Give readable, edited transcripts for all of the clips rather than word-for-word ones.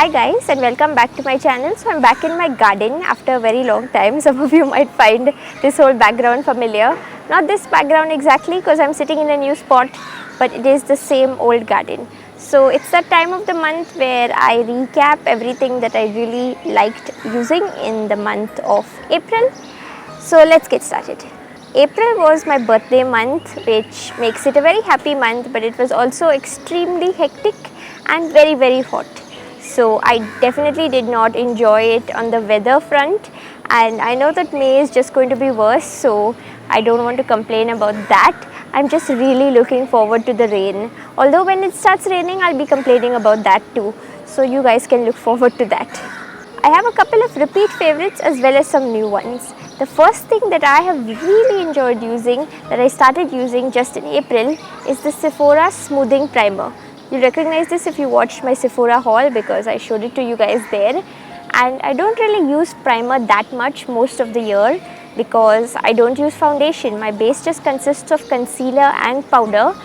Hi guys and welcome back to my channel. So I'm back in my garden after a very long time. Some of you might find this whole background familiar. Not this background exactly because I'm sitting in a new spot, but it is the same old garden. So it's that time of the month where I recap everything that I really liked using in the month of April. So let's get started. April was my birthday month, which makes it a very happy month, but it was also extremely hectic and very hot. So I definitely did not enjoy it on the weather front, and I know that May is just going to be worse, so I don't want to complain about that. I'm just really looking forward to the rain. Although when it starts raining, I'll be complaining about that too. So you guys can look forward to that. I have a couple of repeat favorites as well as some new ones. The first thing that I have really enjoyed using, that I started using just in April, is the Sephora Smoothing Primer. You recognize this if you watched my Sephora haul because I showed it to you guys there. And I don't really use primer that much most of the year because I don't use foundation. My base just consists of concealer and powder.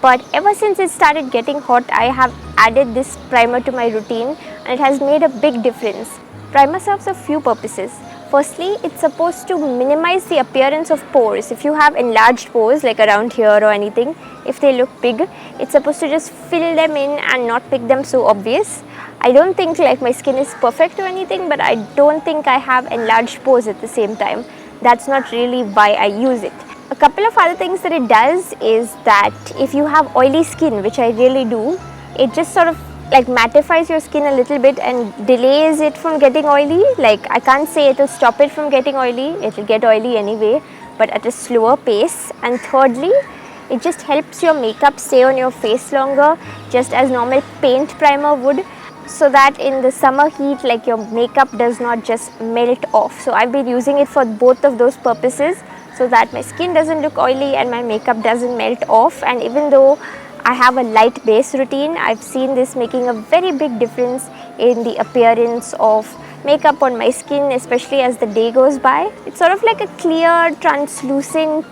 But ever since it started getting hot, I have added this primer to my routine and it has made a big difference. Primer serves a few purposes. Firstly, it's supposed to minimize the appearance of pores. If you have enlarged pores like around here or anything, if they look big, it's supposed to just fill them in and not make them so obvious. I don't think like my skin is perfect or anything, but I don't think I have enlarged pores at the same time. That's not really why I use it. A couple of other things that it does is that if you have oily skin, which I really do, it just sort of like mattifies your skin a little bit and delays it from getting oily. Like I can't say it will stop it from getting oily, it will get oily anyway, but at a slower pace. And thirdly, it just helps your makeup stay on your face longer, just as normal paint primer would, so that in the summer heat, like your makeup does not just melt off. So I've been using it for both of those purposes, so that my skin doesn't look oily and my makeup doesn't melt off. And even though I have a light base routine, I've seen this making a very big difference in the appearance of makeup on my skin, especially as the day goes by. It's sort of like a clear, translucent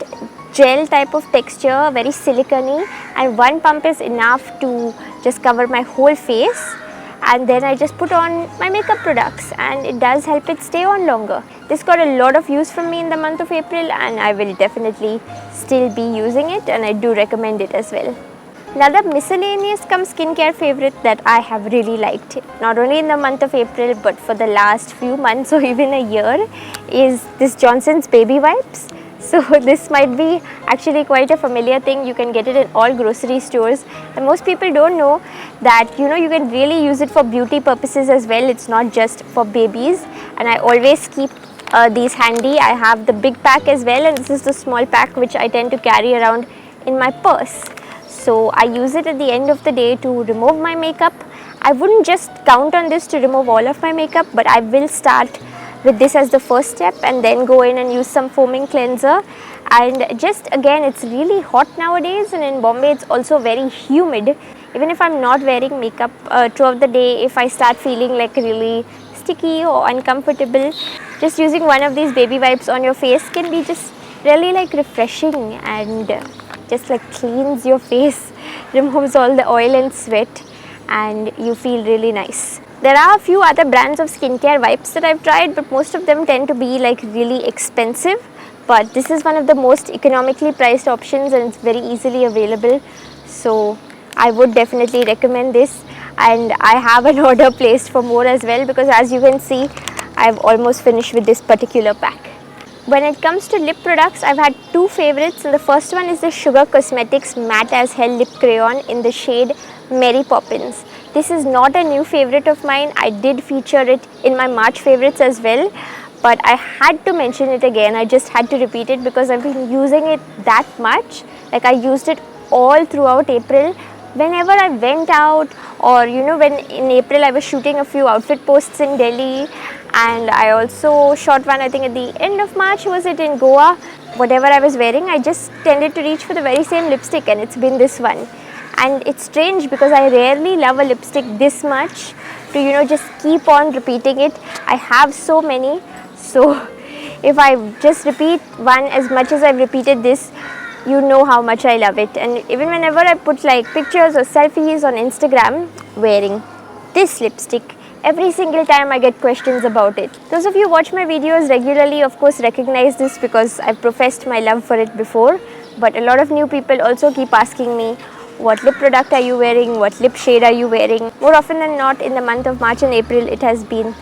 gel type of texture, very silicone-y, and one pump is enough to just cover my whole face. And then I just put on my makeup products and it does help it stay on longer. This got a lot of use from me in the month of April and I will definitely still be using it, and I do recommend it as well. Another miscellaneous cum skincare favorite that I have really liked, not only in the month of April but for the last few months or even a year, is this Johnson's Baby Wipes. So this might be actually quite a familiar thing. You can get it in all grocery stores, and most people don't know that you can really use it for beauty purposes as well. It's not just for babies, and I always keep these handy. I have the big pack as well, and this is the small pack which I tend to carry around in my purse. So I use it at the end of the day to remove my makeup. I wouldn't just count on this to remove all of my makeup, but I will start with this as the first step and then go in and use some foaming cleanser. And just again, it's really hot nowadays, and in Bombay it's also very humid. Even if I'm not wearing makeup throughout the day, if I start feeling like really sticky or uncomfortable, just using one of these baby wipes on your face can be just really like refreshing and just like cleans your face, removes all the oil and sweat, and you feel really nice. There are a few other brands of skincare wipes that I've tried, but most of them tend to be like really expensive. But this is one of the most economically priced options and it's very easily available. So I would definitely recommend this, and I have an order placed for more as well because as you can see, I've almost finished with this particular pack. When it comes to lip products, I've had two favorites, and the first one is the Sugar Cosmetics Matte as Hell Lip Crayon in the shade Mary Poppins. This is not a new favorite of mine. I did feature it in my March favorites as well, but I had to mention it again. I just had to repeat it because I've been using it that much. Like I used it all throughout April. Whenever I went out, or when in April I was shooting a few outfit posts in Delhi, and I also shot one I think at the end of March, was it in Goa. Whatever I was wearing, I just tended to reach for the very same lipstick, and it's been this one. And it's strange because I rarely love a lipstick this much to just keep on repeating it. I have so many, so if I just repeat one as much as I've repeated this, you know how much I love it. And even whenever I put like pictures or selfies on Instagram wearing this lipstick, every single time I get questions about it. Those of you who watch my videos regularly of course recognize this because I've professed my love for it before, but a lot of new people also keep asking me, what lip product are you wearing, what lip shade are you wearing? More often than not in the month of March and April it has been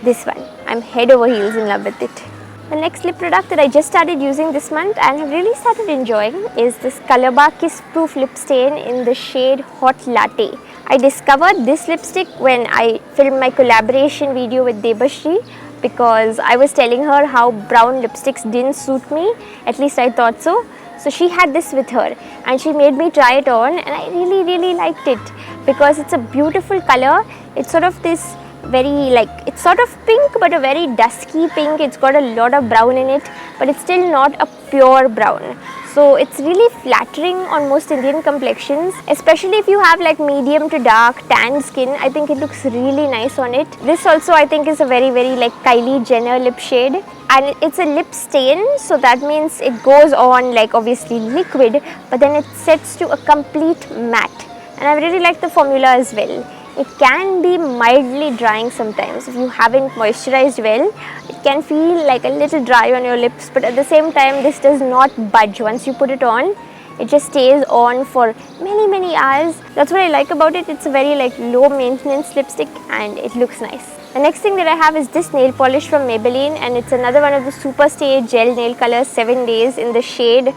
this one. I'm head over heels in love with it. The next lip product that I just started using this month and have really started enjoying is this Colorbar Kiss Proof Lip Stain in the shade Hot Latte. I discovered this lipstick when I filmed my collaboration video with Debashri because I was telling her how brown lipsticks didn't suit me, at least I thought so. So she had this with her and she made me try it on and I really liked it because it's a beautiful color. It's sort of this very it's sort of pink but a very dusky pink. It's got a lot of brown in it but it's still not a pure brown. So it's really flattering on most Indian complexions, especially if you have like medium to dark tan skin. I think it looks really nice on it. This also I think is a very like Kylie Jenner lip shade and it's a lip stain, so that means it goes on like obviously liquid but then it sets to a complete matte, and I really like the formula as well. It can be mildly drying sometimes. If you haven't moisturized well, it can feel like a little dry on your lips, but at the same time this does not budge. Once you put it on, it just stays on for many hours. That's what I like about it. It's a very like low maintenance lipstick and it looks nice. The next thing that I have is this nail polish from Maybelline and it's another one of the Superstay gel nail colors 7 days in the shade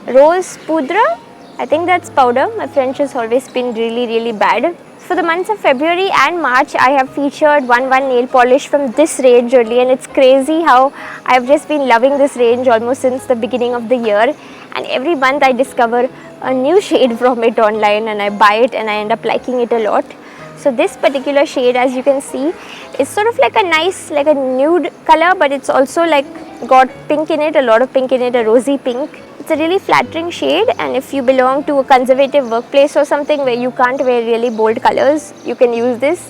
Rose Poudre. I think that's powder. My French has always been really bad. For the months of February and March, I have featured one nail polish from this range only, and it's crazy how I've just been loving this range almost since the beginning of the year, and every month I discover a new shade from it online and I buy it and I end up liking it a lot. So this particular shade, as you can see, is sort of like a nice like a nude color, but it's also like got pink in it, a lot of pink in it, a rosy pink. It's a really flattering shade, and if you belong to a conservative workplace or something where you can't wear really bold colors, you can use this.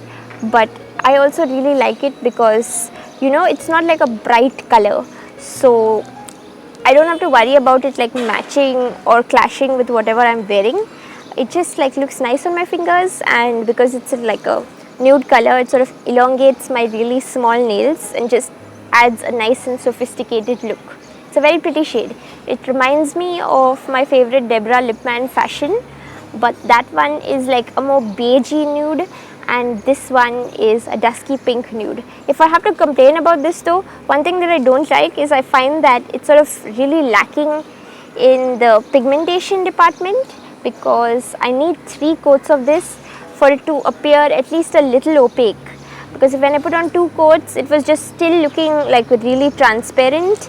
But I also really like it because it's not like a bright color, so I don't have to worry about it like matching or clashing with whatever I'm wearing. It just like looks nice on my fingers, and because it's like a nude color, it sort of elongates my really small nails and just adds a nice and sophisticated look. It's a very pretty shade. It reminds me of my favorite Deborah Lipman Fashion, but that one is like a more beigey nude and this one is a dusky pink nude. If I have to complain about this though, one thing that I don't like is I find that it's sort of really lacking in the pigmentation department, because I need 3 coats of this for it to appear at least a little opaque, because when I put on 2 coats it was just still looking like really transparent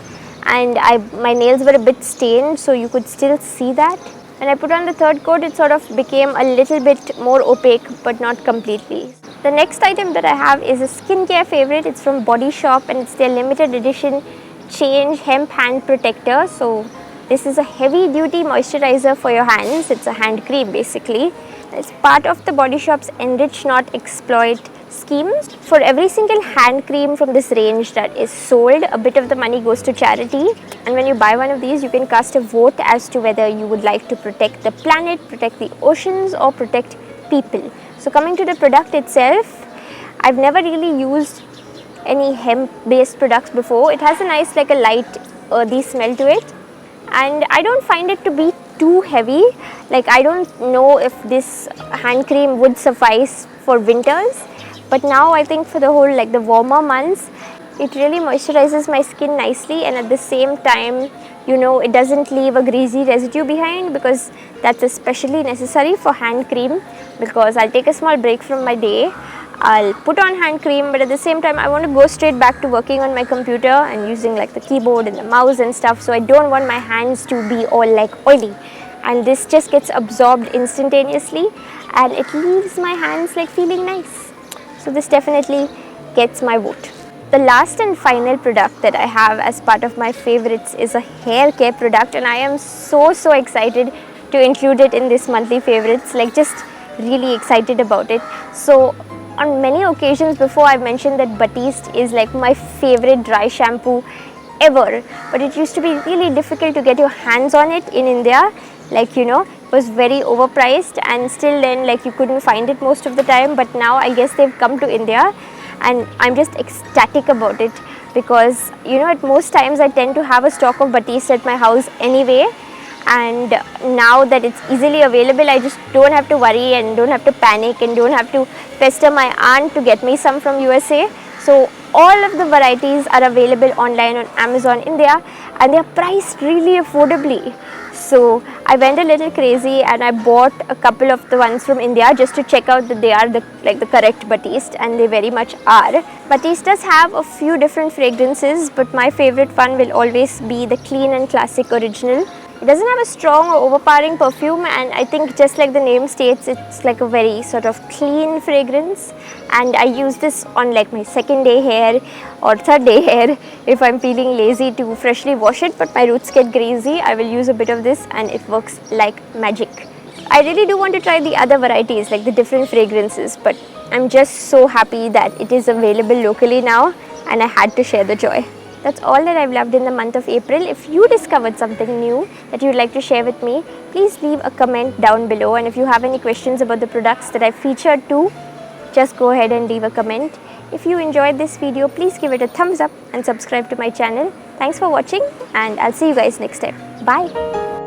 and my nails were a bit stained, so you could still see that. When I put on the 3rd coat, it sort of became a little bit more opaque but not completely. The next item that I have is a skincare favorite. It's from Body Shop and it's their limited edition Change Hemp Hand Protector. So this is a heavy duty moisturizer for your hands. It's a hand cream basically. It's part of the Body Shop's Enrich Not Exploit schemes. For every single hand cream from this range that is sold, a bit of the money goes to charity, and when you buy one of these you can cast a vote as to whether you would like to protect the planet, protect the oceans or protect people. So coming to the product itself, I've never really used any hemp based products before. It has a nice like a light earthy smell to it, and I don't find it to be too heavy. Like I don't know if this hand cream would suffice for winters, but now I think for the whole like the warmer months, it really moisturizes my skin nicely, and at the same time, it doesn't leave a greasy residue behind, because that's especially necessary for hand cream. Because I'll take a small break from my day, I'll put on hand cream, but at the same time I want to go straight back to working on my computer and using like the keyboard and the mouse and stuff, so I don't want my hands to be all like oily, and this just gets absorbed instantaneously and it leaves my hands like feeling nice. So this definitely gets my vote. The last and final product that I have as part of my favorites is a hair care product, and I am so excited to include it in this monthly favorites, like just really excited about it. So on many occasions before I've mentioned that Batiste is like my favorite dry shampoo ever, but it used to be really difficult to get your hands on it in India. like, you know, it was very overpriced, and still then like you couldn't find it most of the time. But now I guess they've come to India, and I'm just ecstatic about it, because you know, at most times I tend to have a stock of Batiste at my house anyway, and now that it's easily available, I just don't have to worry and don't have to panic and don't have to pester my aunt to get me some from USA. So all of the varieties are available online on Amazon India, and they are priced really affordably. So I went a little crazy and I bought a couple of the ones from India just to check out that they are the correct Batiste, and they very much are. Batiste does have a few different fragrances, but my favorite one will always be the Clean and Classic Original. It doesn't have a strong or overpowering perfume, and I think just like the name states, it's like a very sort of clean fragrance, and I use this on like my second day hair or third day hair if I'm feeling lazy to freshly wash it but my roots get greasy. I will use a bit of this and it works like magic. I really do want to try the other varieties, like the different fragrances, but I'm just so happy that it is available locally now, and I had to share the joy. That's all that I've loved in the month of April. If you discovered something new that you'd like to share with me, please leave a comment down below. And if you have any questions about the products that I featured too, just go ahead and leave a comment. If you enjoyed this video, please give it a thumbs up and subscribe to my channel. Thanks for watching, and I'll see you guys next time. Bye.